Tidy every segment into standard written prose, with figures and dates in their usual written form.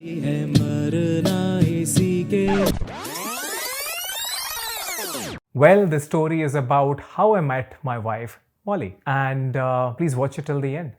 Well, the story is about how I met my wife, Molly, and please watch it till the end.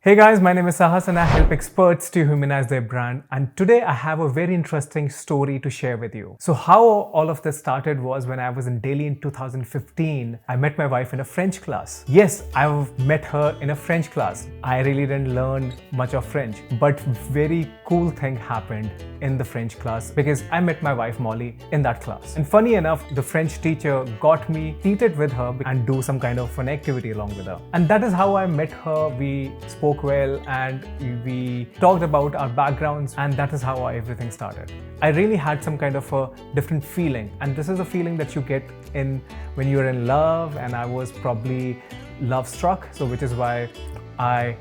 Hey guys, my name is Sahas and I help experts to humanize their brand, and today I have a very interesting story to share with you. So how all of this started was when I was in Delhi in 2015. I met my wife in a French class. Yes, I've met her in a French class. I really didn't learn much of French, but very cool thing happened in the French class because I met my wife Molly in that class. And funny enough, the French teacher got me seated with her and do some kind of fun activity along with her. And that is how I met her. We spoke well and we talked about our backgrounds, and that is how everything started. I really had some kind of a different feeling, and this is a feeling that you get in when you're in love, and I was probably love struck, so which is why I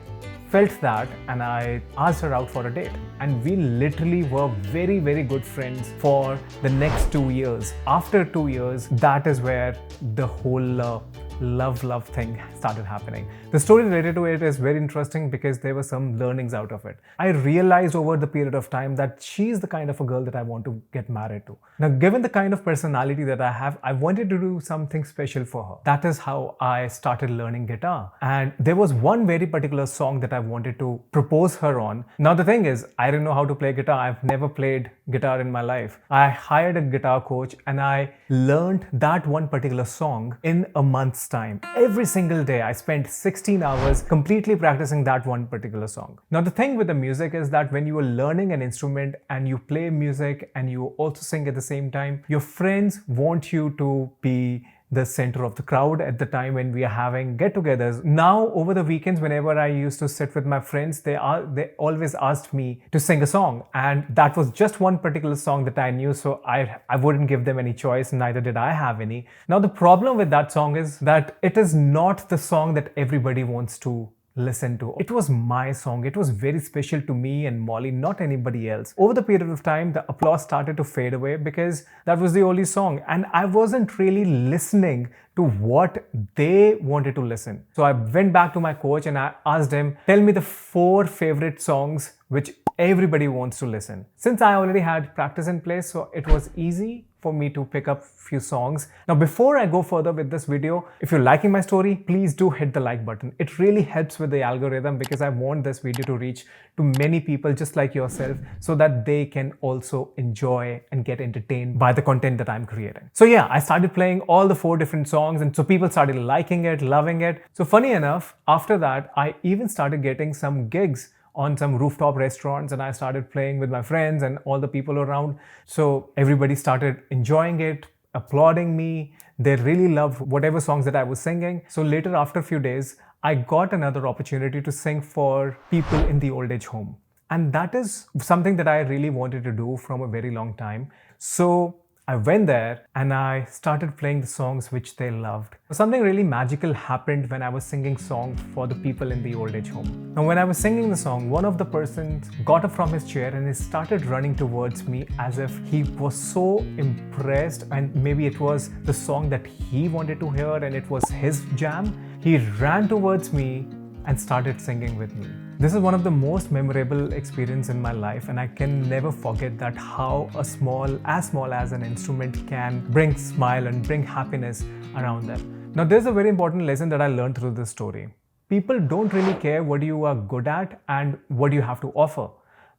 felt that and I asked her out for a date, and we literally were very good friends for the next 2 years. After 2 years, that is where the whole love thing started happening. The story related to it is very interesting because there were some learnings out of it. I realized over the period of time that she's the kind of a girl that I want to get married to. Now, given the kind of personality that I have, I wanted to do something special for her. That is how I started learning guitar. And there was one very particular song that I wanted to propose her on. Now, the thing is, I didn't know how to play guitar. I've never played guitar in my life. I hired a guitar coach and I learned that one particular song in a month's time. Every single day, I spent 16 hours completely practicing that one particular song. Now, the thing with the music is that when you are learning an instrument and you play music and you also sing at the same time, your friends want you to be the center of the crowd at the time when we are having get-togethers. Now, over the weekends, whenever I used to sit with my friends, they always asked me to sing a song, and that was just one particular song that I knew, so I wouldn't give them any choice, neither did I have any. Now, the problem with that song is that it is not the song that everybody wants to listen to. It was my song. It was very special to me and Molly, not anybody else. Over the period of time, the applause started to fade away because that was the only song, and I wasn't really listening to what they wanted to listen. So I went back to my coach and I asked him, tell me the 4 favorite songs which everybody wants to listen. Since I already had practice in place, so it was easy for me to pick up few songs. Now, before I go further with this video, if you're liking my story, please do hit the like button. It really helps with the algorithm because I want this video to reach to many people just like yourself so that they can also enjoy and get entertained by the content that I'm creating. So yeah, I started playing all the 4 different songs, and so people started liking it, loving it. So funny enough, after that, I even started getting some gigs on some rooftop restaurants, and I started playing with my friends and all the people around. So everybody started enjoying it, applauding me. They really loved whatever songs that I was singing. So later, after a few days, I got another opportunity to sing for people in the old age home. And that is something that I really wanted to do from a very long time. So I went there and I started playing the songs which they loved. Something really magical happened when I was singing songs for the people in the old age home. Now, when I was singing the song, one of the persons got up from his chair and he started running towards me as if he was so impressed, and maybe it was the song that he wanted to hear and it was his jam. He ran towards me and started singing with me. This is one of the most memorable experiences in my life, and I can never forget that how as small as an instrument can bring smile and bring happiness around them. Now, there's a very important lesson that I learned through this story. People don't really care what you are good at and what you have to offer,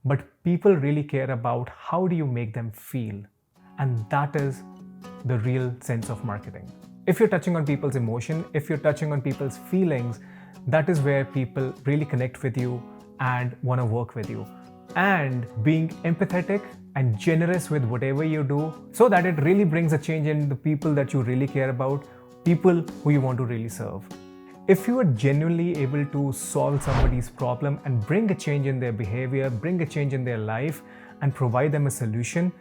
but people really care about how do you make them feel, and that is the real sense of marketing. If you're touching on people's emotion, if you're touching on people's feelings, that is where people really connect with you and want to work with you. And being empathetic and generous with whatever you do so that it really brings a change in the people that you really care about, people who you want to really serve. If you are genuinely able to solve somebody's problem and bring a change in their behavior, bring a change in their life, and provide them a solution,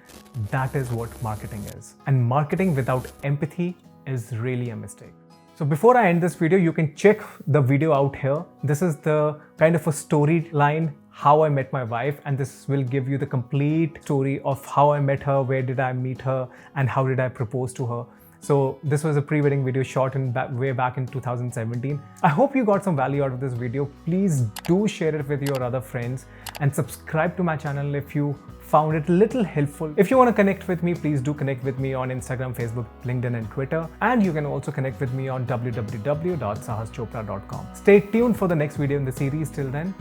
that is what marketing is. And marketing without empathy is really a mistake. So before I end this video, you can check the video out here. This is the kind of a storyline, how I met my wife, and this will give you the complete story of how I met her, where did I meet her, and how did I propose to her. So this was a pre-wedding video shot way back in 2017. I hope you got some value out of this video. Please do share it with your other friends and subscribe to my channel if you found it a little helpful. If you want to connect with me, please do connect with me on Instagram, Facebook, LinkedIn and Twitter. And you can also connect with me on www.sahaschopra.com. Stay tuned for the next video in the series. Till then,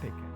take care.